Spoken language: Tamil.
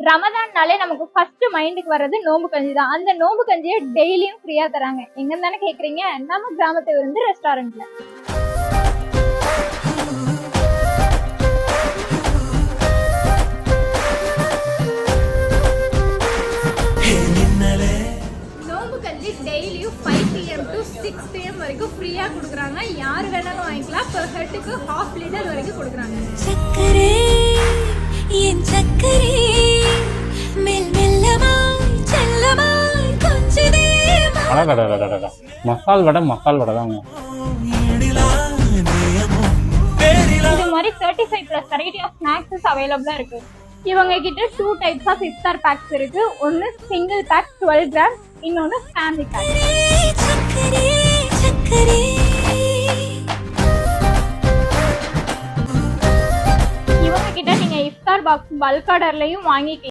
ரமதான்னாலே நமக்கு ஃபர்ஸ்ட் மைண்டுக்கு வர்றது நோம்பு கஞ்சி தான். அந்த நோம்பு கஞ்சியை டெய்லியும் ஃப்ரீயா தராங்க. எங்கன்னு தானே கேக்குறீங்க? நம்ம கிராமத்து விருந்து ரெஸ்டாரண்ட்ல. நோம்பு கஞ்சி டெய்லியும் 5 PM to 6 PM வரைக்கும் ஃப்ரீயா கொடுக்குறாங்க. யார் வேணாலும் வாங்கிக்கலாம். per headக்கு ½ லிட்டர் வரைக்கும் கொடுக்குறாங்க. சக்கரே என் சக்கரே மெல் மெல்லமாய் செல்லமாய் கொஞ்சதே அடடடடடடா மசால் வடை தாங்க. இது மாதிரி 35+ வெரைட்டி ஆஃப் ஸ்நாக்ஸ் அவைலபிளா இருக்கு. இவங்க கிட்ட 2 டைப்ஸ் ஆஃப் இஃப்தார் பேக்ஸ் இருக்கு. ஒன்னு சிங்கிள் பேக் 12 கிராம், இன்னொன்னு ஃபேமிலி பேக். சக்கரே சக்கரே இவங்க கிட்ட நீங்க இஃப்தார் பாக்ஸ் பல்க் ஆர்டர்லயும் வாங்கிக்கலாம்.